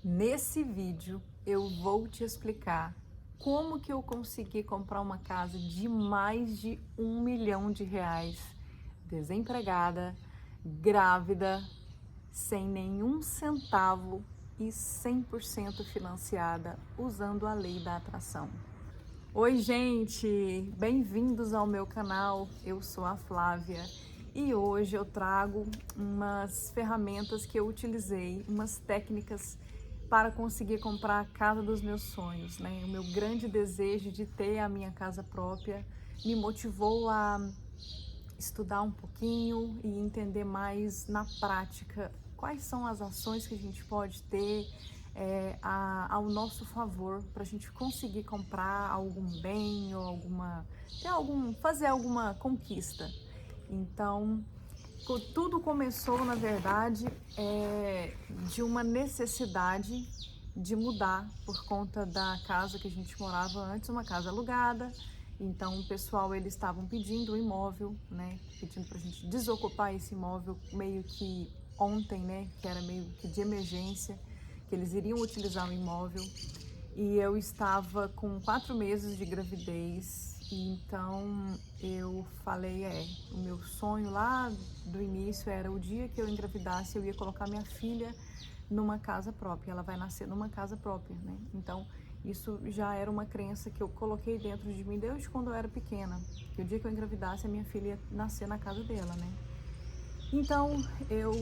Nesse vídeo eu vou te explicar como que eu consegui comprar uma casa de mais de R$ 1 milhão, desempregada, grávida, sem nenhum centavo e 100% financiada, usando a lei da atração. Oi gente, bem-vindos ao meu canal, eu sou a Flávia e hoje eu trago umas ferramentas que eu utilizei, umas técnicas para conseguir comprar a casa dos meus sonhos, né? O meu grande desejo de ter a minha casa própria me motivou a estudar um pouquinho e entender mais na prática quais são as ações que a gente pode ter ao nosso favor para a gente conseguir comprar algum bem ou fazer alguma conquista. Então, tudo começou, na verdade, de uma necessidade de mudar por conta da casa que a gente morava antes, uma casa alugada. Então, o pessoal, eles estavam pedindo o imóvel, né? Pedindo pra gente desocupar esse imóvel meio que ontem, né? Que era meio que de emergência, que eles iriam utilizar o imóvel. E eu estava com 4 meses de gravidez, e então eu falei, o meu sonho lá do início era o dia que eu engravidasse, eu ia colocar minha filha numa casa própria, ela vai nascer numa casa própria, né? Então, isso já era uma crença que eu coloquei dentro de mim desde quando eu era pequena, que o dia que eu engravidasse, a minha filha ia nascer na casa dela, né? Então, eu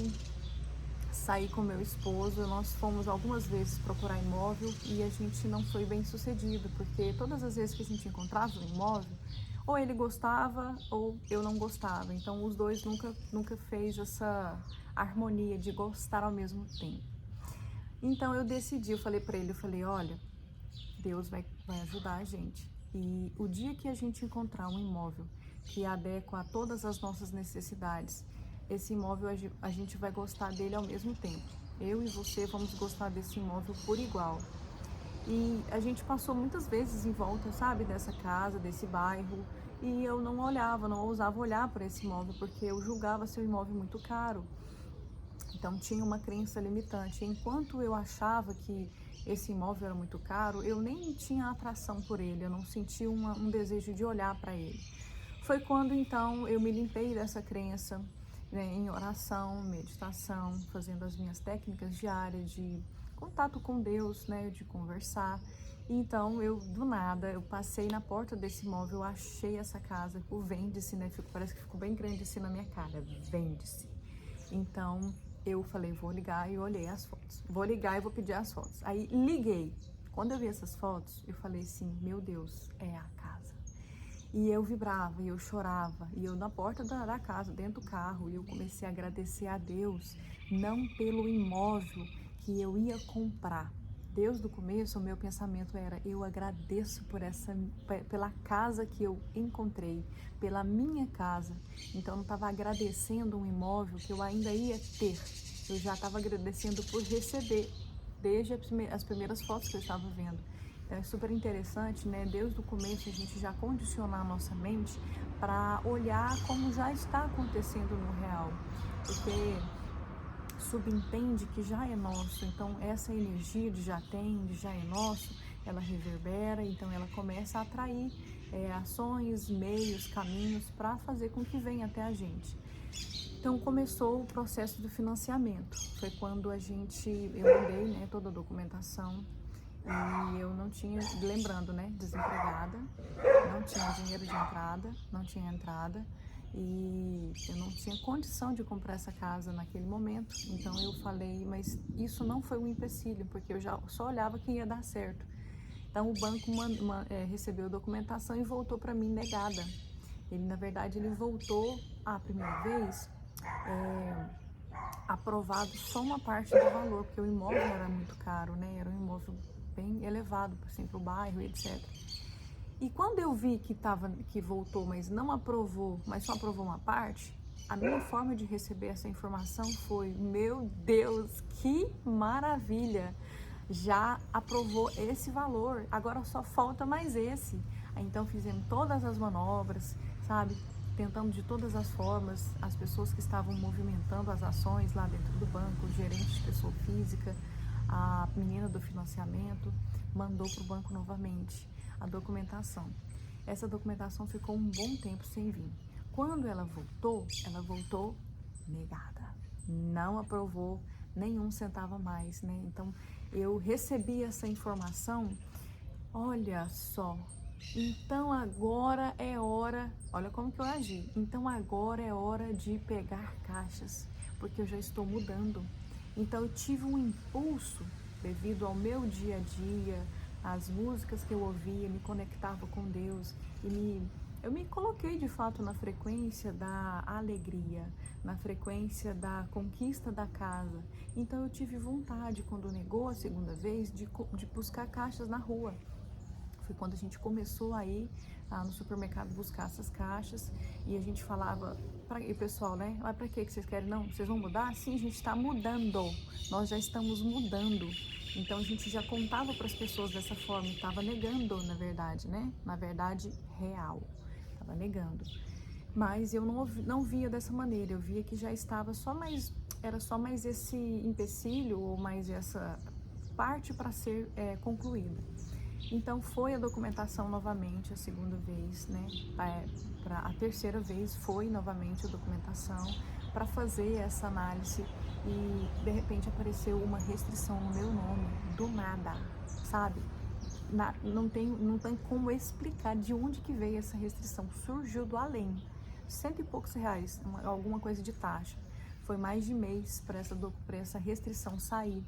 saí com meu esposo, nós fomos algumas vezes procurar imóvel e a gente não foi bem sucedido, porque todas as vezes que a gente encontrava um imóvel, ou ele gostava ou eu não gostava. Então os dois nunca fez essa harmonia de gostar ao mesmo tempo. Então eu decidi, eu falei para ele, olha, Deus vai ajudar a gente. E o dia que a gente encontrar um imóvel que adequa a todas as nossas necessidades, esse imóvel a gente vai gostar dele ao mesmo tempo. Eu e você vamos gostar desse imóvel por igual. E a gente passou muitas vezes em volta, sabe, dessa casa, desse bairro, e eu não ousava olhar para esse imóvel, porque eu julgava ser um imóvel muito caro. Então tinha uma crença limitante. Enquanto eu achava que esse imóvel era muito caro, eu nem tinha atração por ele, eu não sentia um desejo de olhar para ele. Foi quando então eu me limpei dessa crença, né, em oração, meditação, fazendo as minhas técnicas diárias de contato com Deus, né, de conversar. Então eu do nada, eu passei na porta desse imóvel, eu achei essa casa, o vende-se, né, parece que ficou bem grande assim na minha cara, vende-se. Então eu falei, vou ligar, e olhei as fotos. Vou ligar e vou pedir as fotos. Aí liguei. Quando eu vi essas fotos, eu falei assim, meu Deus, é a casa. E eu vibrava, e eu chorava, e eu na porta da casa, dentro do carro, e eu comecei a agradecer a Deus, não pelo imóvel que eu ia comprar. Desde o começo, o meu pensamento era, eu agradeço pela casa que eu encontrei, pela minha casa. Então, eu não estava agradecendo um imóvel que eu ainda ia ter. Eu já estava agradecendo por receber, desde as primeiras fotos que eu estava vendo. Então, é super interessante, né? Desde o começo, a gente já condicionar a nossa mente para olhar como já está acontecendo no real. Porque subentende que já é nosso, então essa energia de já tem, de já é nosso, ela reverbera, então ela começa a atrair ações, meios, caminhos para fazer com que venha até a gente. Então começou o processo do financiamento, foi quando eu mandei, né, toda a documentação e eu não tinha, lembrando, né, desempregada, não tinha dinheiro de entrada, não tinha entrada, e eu não tinha condição de comprar essa casa naquele momento. Então eu falei, mas isso não foi um empecilho, porque eu já só olhava que ia dar certo. Então o banco recebeu a documentação e voltou para mim negada. Ele, na verdade, ele voltou a primeira vez aprovado só uma parte do valor, porque o imóvel era muito caro, né? Era um imóvel bem elevado, assim, para o bairro, etc. E quando eu vi que voltou, mas não aprovou, mas só aprovou uma parte, a minha forma de receber essa informação foi, meu Deus, que maravilha! Já aprovou esse valor, agora só falta mais esse. Aí, então fizemos todas as manobras, sabe? Tentamos de todas as formas, as pessoas que estavam movimentando as ações lá dentro do banco, o gerente de pessoa física, a menina do financiamento mandou para o banco novamente a documentação. Essa documentação ficou um bom tempo sem vir. Quando ela voltou negada. Não aprovou nenhum centavo a mais, né? Então, eu recebi essa informação, olha só, então agora é hora, olha como que eu agi, então agora é hora de pegar caixas, porque eu já estou mudando. Então, eu tive um impulso devido ao meu dia a dia, as músicas que eu ouvia, me conectava com Deus e eu me coloquei de fato na frequência da alegria, na frequência da conquista da casa. Então eu tive vontade, quando negou a segunda vez, de buscar caixas na rua. Foi quando a gente começou a ir no supermercado buscar essas caixas e a gente falava, e o pessoal, né? Mas para que vocês querem? Não, vocês vão mudar? Sim, a gente está mudando, nós já estamos mudando. Então a gente já contava para as pessoas dessa forma, estava negando, na verdade, né? Na verdade, real, estava negando. Mas eu não via dessa maneira, eu via que já estava era só mais esse empecilho ou mais essa parte para ser concluída. Então foi a documentação novamente a segunda vez, né? A terceira vez foi novamente a documentação para fazer essa análise e de repente apareceu uma restrição no meu nome, do nada, sabe? Não tem como explicar de onde que veio essa restrição, surgiu do além, R$100 e poucos, alguma coisa de taxa. Foi mais de mês para essa restrição sair.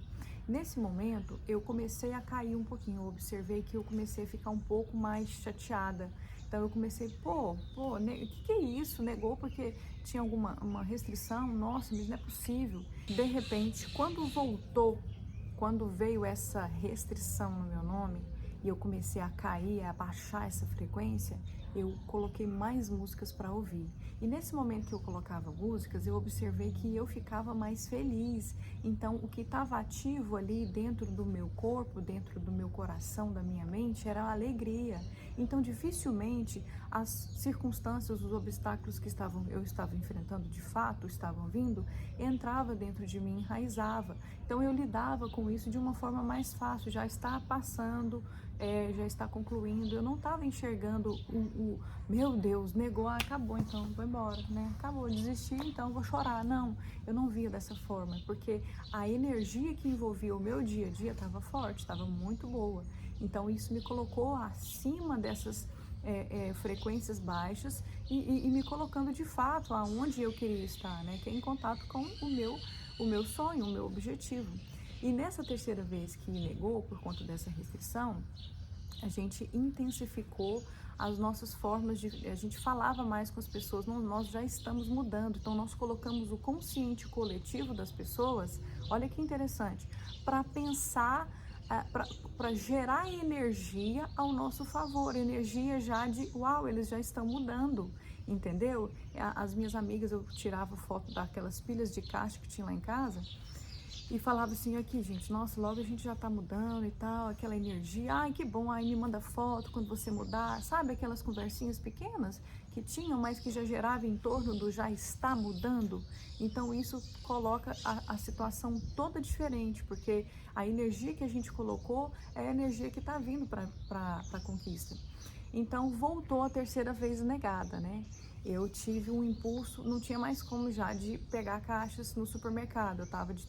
Nesse momento, eu comecei a cair um pouquinho, eu observei que eu comecei a ficar um pouco mais chateada. Então eu comecei, o que é isso? Negou porque tinha uma restrição? Nossa, mas não é possível. De repente, quando veio essa restrição no meu nome, e eu comecei a cair, a baixar essa frequência, eu coloquei mais músicas para ouvir. E nesse momento que eu colocava músicas, eu observei que eu ficava mais feliz. Então, o que estava ativo ali dentro do meu corpo, dentro do meu coração, da minha mente, era a alegria. Então, dificilmente as circunstâncias, os obstáculos que eu estava enfrentando de fato, estavam vindo, entrava dentro de mim, enraizava. Então, eu lidava com isso de uma forma mais fácil, já está passando, já está concluindo. Eu não estava enxergando meu Deus, negou, acabou, então vou embora, né? Acabou, desisti, então vou chorar. Não, eu não via dessa forma, porque a energia que envolvia o meu dia a dia estava forte, estava muito boa. Então isso me colocou acima dessas frequências baixas e me colocando de fato aonde eu queria estar, né? Que é em contato com o meu sonho, o meu objetivo. E nessa terceira vez que negou por conta dessa restrição, a gente intensificou as nossas formas a gente falava mais com as pessoas, nós já estamos mudando, então nós colocamos o consciente coletivo das pessoas, olha que interessante, para pensar, para gerar energia ao nosso favor, energia já de, uau, eles já estão mudando, entendeu? As minhas amigas, eu tirava foto daquelas pilhas de caixa que tinha lá em casa, e falava assim, aqui gente, nossa, logo a gente já tá mudando e tal, aquela energia, ai que bom, aí me manda foto quando você mudar, sabe aquelas conversinhas pequenas que tinham, mas que já gerava em torno do já está mudando. Então isso coloca a situação toda diferente, porque a energia que a gente colocou é a energia que está vindo para a conquista. Então voltou a terceira vez negada, né? Eu tive um impulso, não tinha mais como já de pegar caixas no supermercado,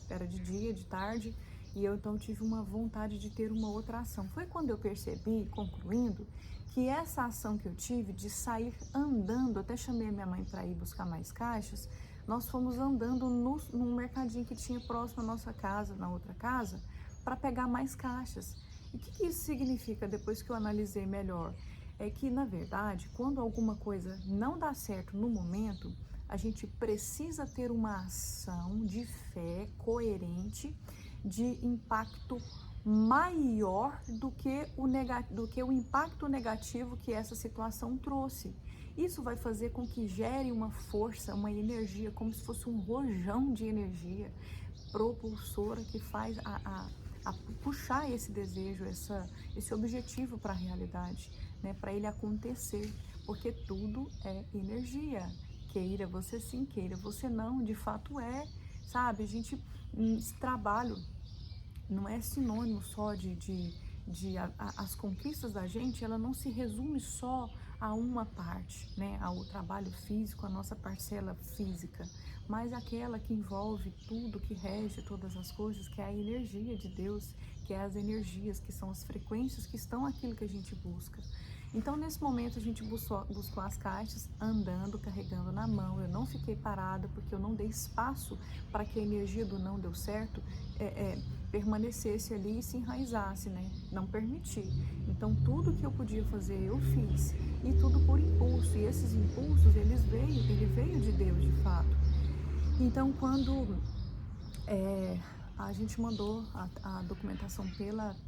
era de dia, de tarde, e eu então tive uma vontade de ter uma outra ação. Foi quando eu percebi, concluindo, que essa ação que eu tive de sair andando, até chamei a minha mãe para ir buscar mais caixas, nós fomos andando num mercadinho que tinha próximo à nossa casa, na outra casa, para pegar mais caixas. E o que isso significa depois que eu analisei melhor? É que, na verdade, quando alguma coisa não dá certo no momento, a gente precisa ter uma ação de fé coerente, de impacto maior do que o impacto negativo que essa situação trouxe. Isso vai fazer com que gere uma força, uma energia, como se fosse um rojão de energia propulsora que faz a puxar esse desejo, esse objetivo para a realidade, né, para ele acontecer, porque tudo é energia, queira você sim, queira você não, de fato sabe, a gente, esse trabalho não é sinônimo só as conquistas da gente, ela não se resume só a uma parte, né, ao trabalho físico, a nossa parcela física, mas aquela que envolve tudo, que rege todas as coisas, que é a energia de Deus, que é as energias, que são as frequências que estão aquilo que a gente busca. Então, nesse momento, a gente buscou as caixas andando, carregando na mão. Eu não fiquei parada, porque eu não dei espaço para que a energia do não deu certo permanecesse ali e se enraizasse, né? Não permiti. Então, tudo que eu podia fazer, eu fiz. E tudo por impulso. E esses impulsos, ele veio de Deus, de fato. Então, quando a gente mandou a documentação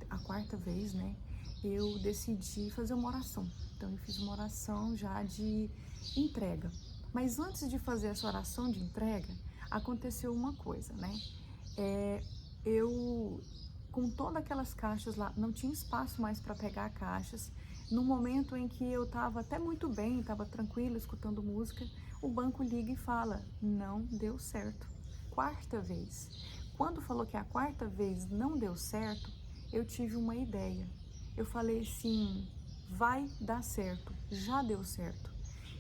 a quarta vez, né? Eu decidi fazer uma oração. Então, eu fiz uma oração já de entrega. Mas antes de fazer essa oração de entrega, aconteceu uma coisa, né? Eu, com todas aquelas caixas lá, não tinha espaço mais para pegar caixas. No momento em que eu estava até muito bem, estava tranquila, escutando música, o banco liga e fala, não deu certo. Quarta vez. Quando falou que a quarta vez não deu certo, eu tive uma ideia. Eu falei assim, vai dar certo, já deu certo.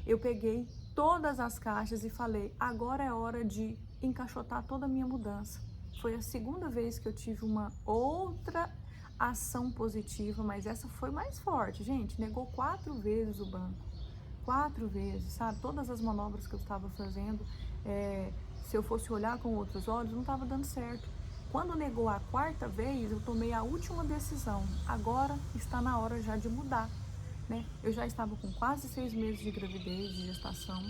Eu peguei todas as caixas e falei, agora é hora de encaixotar toda a minha mudança. Foi a segunda vez que eu tive uma outra ação positiva, mas essa foi mais forte, gente. Negou 4 vezes o banco. 4 vezes, sabe? Todas as manobras que eu estava fazendo, se eu fosse olhar com outros olhos, não estava dando certo. Quando negou a quarta vez, eu tomei a última decisão. Agora está na hora já de mudar, né? Eu já estava com quase 6 meses de gravidez, de gestação,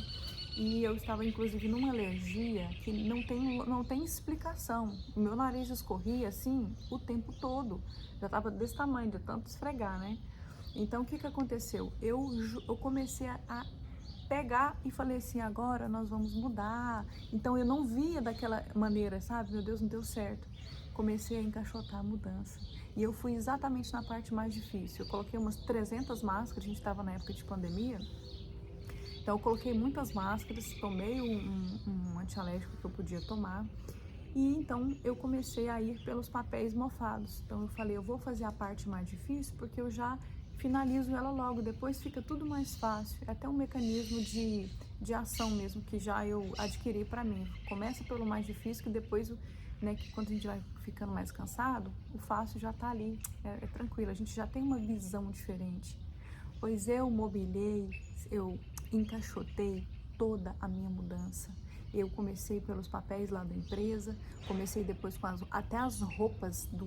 e eu estava inclusive numa alergia que não tem explicação. O meu nariz escorria assim o tempo todo. Já estava desse tamanho, de tanto esfregar, né? Então, o que aconteceu? Eu comecei a pegar e falei assim, agora nós vamos mudar. Então, eu não via daquela maneira, sabe? Meu Deus, não deu certo. Comecei a encaixotar a mudança. E eu fui exatamente na parte mais difícil. Eu coloquei umas 300 máscaras, a gente estava na época de pandemia. Então, eu coloquei muitas máscaras, tomei um antialérgico que eu podia tomar. E então eu comecei a ir pelos papéis mofados. Então eu falei, eu vou fazer a parte mais difícil porque eu já finalizo ela logo, depois fica tudo mais fácil. É até um mecanismo de ação mesmo que já eu adquiri para mim. Começa pelo mais difícil, que depois, né, que quando a gente vai ficando mais cansado, o fácil já está ali, é tranquilo, a gente já tem uma visão diferente. Pois eu mobilei, eu encaixotei toda a minha mudança. Eu comecei pelos papéis lá da empresa, comecei depois com até as roupas do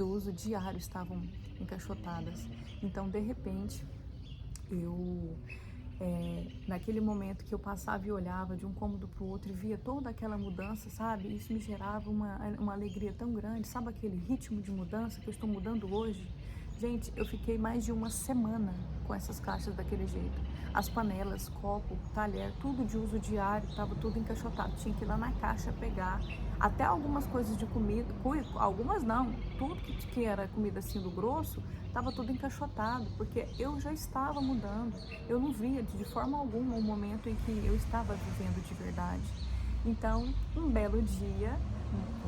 uso diário estavam encaixotadas. Então, de repente, naquele momento que eu passava e olhava de um cômodo para o outro e via toda aquela mudança, sabe? Isso me gerava uma alegria tão grande, sabe aquele ritmo de mudança que eu estou mudando hoje? Gente, eu fiquei mais de uma semana com essas caixas daquele jeito. As panelas, copo, talher, tudo de uso diário, estava tudo encaixotado. Tinha que ir lá na caixa pegar. Até algumas coisas de comida, algumas não, tudo que era comida assim do grosso, estava tudo encaixotado, porque eu já estava mudando. Eu não via de forma alguma o momento em que eu estava vivendo de verdade. Então, um belo dia,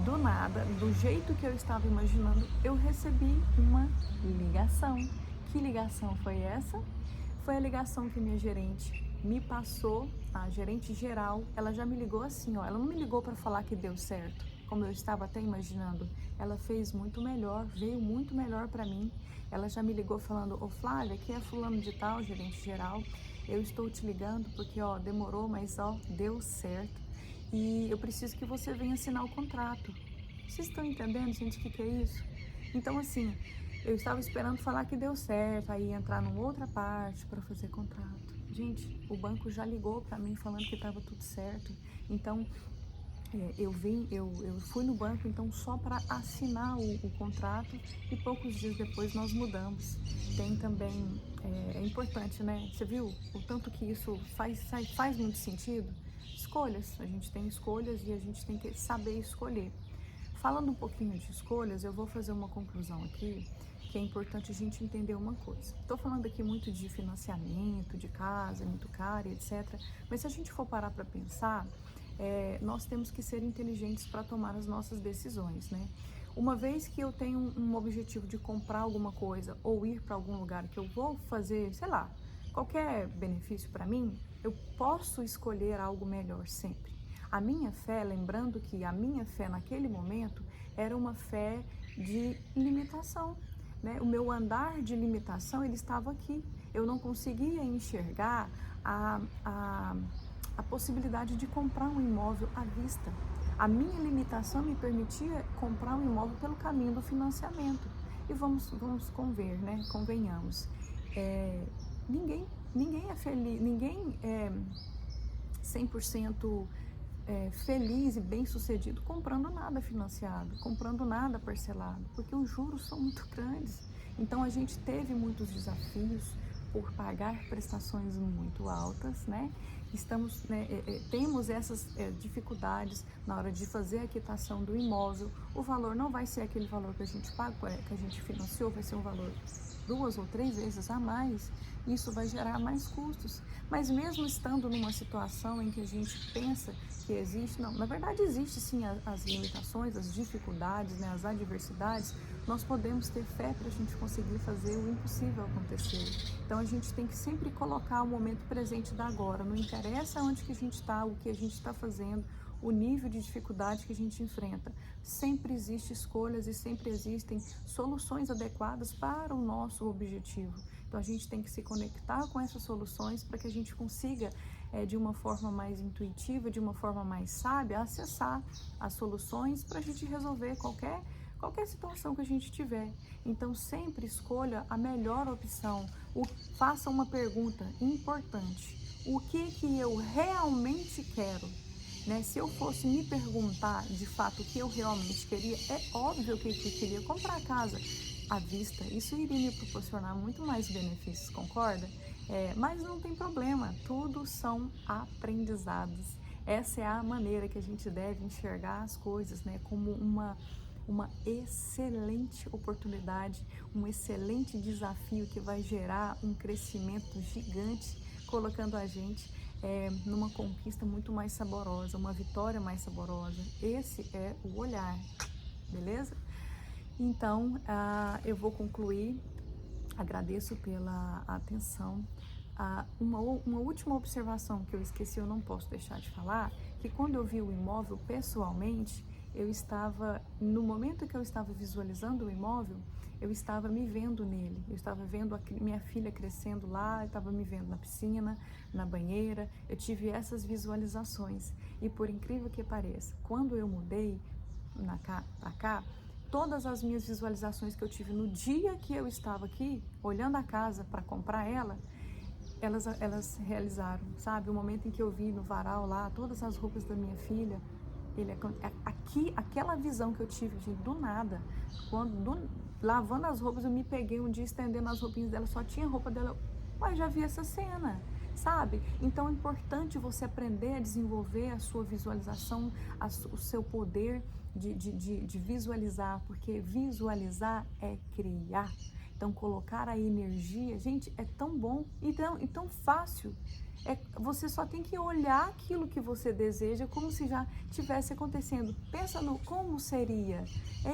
do nada, do jeito que eu estava imaginando, eu recebi uma ligação. Que ligação foi essa? Foi a ligação que minha gerente me passou, a gerente geral. Ela já me ligou assim, ó, ela não me ligou para falar que deu certo, como eu estava até imaginando. Ela fez muito melhor, veio muito melhor para mim. Ela já me ligou falando, ô Flávia, aqui é fulano de tal, gerente geral. Eu estou te ligando porque, ó, demorou, mas, ó, deu certo. E eu preciso que você venha assinar o contrato. Vocês estão entendendo, gente, o que é isso? Então, assim, eu estava esperando falar que deu certo, aí entrar numa outra parte para fazer contrato. Gente, o banco já ligou para mim falando que estava tudo certo. Então, eu fui no banco então só para assinar o contrato e poucos dias depois nós mudamos. Tem também, é importante, né? Você viu o tanto que isso faz muito sentido? Escolhas, a gente tem escolhas e a gente tem que saber escolher. Falando um pouquinho de escolhas, eu vou fazer uma conclusão aqui, que é importante a gente entender uma coisa. Estou falando aqui muito de financiamento, de casa, é muito caro, etc. Mas se a gente for parar para pensar, nós temos que ser inteligentes para tomar as nossas decisões, né? Uma vez que eu tenho um objetivo de comprar alguma coisa ou ir para algum lugar que eu vou fazer, sei lá, qualquer benefício para mim, eu posso escolher algo melhor sempre. A minha fé, lembrando que a minha fé naquele momento era uma fé de limitação, né? O meu andar de limitação, ele estava aqui. Eu não conseguia enxergar a possibilidade de comprar um imóvel à vista. A minha limitação me permitia comprar um imóvel pelo caminho do financiamento. E vamos conver, né? Convenhamos. Ninguém é feliz, ninguém é 100% feliz e bem-sucedido comprando nada financiado, comprando nada parcelado, porque os juros são muito grandes. Então a gente teve muitos desafios por pagar prestações muito altas, né? Temos essas dificuldades na hora de fazer a quitação do imóvel. O valor não vai ser aquele valor que a gente pagou, que a gente financiou, vai ser um valor 2 ou 3 vezes a mais. Isso vai gerar mais custos. Mas mesmo estando numa situação em que a gente pensa que existe, não, na verdade existe sim as limitações, as dificuldades, né, as adversidades, nós podemos ter fé para a gente conseguir fazer o impossível acontecer. Então a gente tem que sempre colocar o momento presente da agora, não interessa onde que a gente está, o que a gente está fazendo, o nível de dificuldade que a gente enfrenta. Sempre existem escolhas e sempre existem soluções adequadas para o nosso objetivo. Então a gente tem que se conectar com essas soluções para que a gente consiga, de uma forma mais intuitiva, de uma forma mais sábia, acessar as soluções para a gente resolver qualquer situação que a gente tiver. Então sempre escolha a melhor opção. Faça uma pergunta importante: o que eu realmente quero? Né? Se eu fosse me perguntar de fato o que eu realmente queria, é óbvio que eu queria comprar a casa à vista. Isso iria me proporcionar muito mais benefícios, concorda? Mas não tem problema, tudo são aprendizados. Essa é a maneira que a gente deve enxergar as coisas, né? Como uma excelente oportunidade, um excelente desafio que vai gerar um crescimento gigante, colocando a gente numa conquista muito mais saborosa, uma vitória mais saborosa. Esse é o olhar, beleza? Então, eu vou concluir. Agradeço pela atenção. Uma última observação que eu esqueci, eu não posso deixar de falar, que quando eu vi o imóvel pessoalmente, eu estava, no momento que eu estava visualizando o imóvel, eu estava me vendo nele, eu estava vendo a minha filha crescendo lá, eu estava me vendo na piscina, na banheira, eu tive essas visualizações. E por incrível que pareça, quando eu mudei para cá, todas as minhas visualizações que eu tive no dia que eu estava aqui, olhando a casa para comprar ela, elas realizaram, sabe? O momento em que eu vi no varal lá, todas as roupas da minha filha, aquela visão que eu tive do nada, lavando as roupas, eu me peguei um dia estendendo as roupinhas dela, só tinha roupa dela, mas já vi essa cena, sabe? Então é importante você aprender a desenvolver a sua visualização, o seu poder de visualizar, porque visualizar é criar. Então colocar a energia, gente, é tão bom e tão fácil. Você só tem que olhar aquilo que você deseja como se já tivesse acontecendo. Pensa no como seria.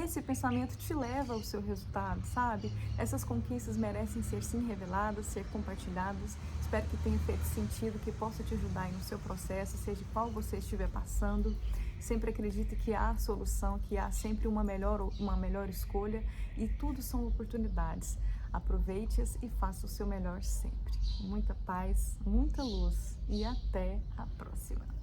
Esse pensamento te leva ao seu resultado, sabe? Essas conquistas merecem ser sim reveladas, ser compartilhadas. Espero que tenha feito sentido, que possa te ajudar aí no seu processo, seja qual você estiver passando. Sempre acredito que há solução, que há sempre uma melhor escolha e tudo são oportunidades. Aproveite-as e faça o seu melhor sempre. Muita paz, muita luz e até a próxima.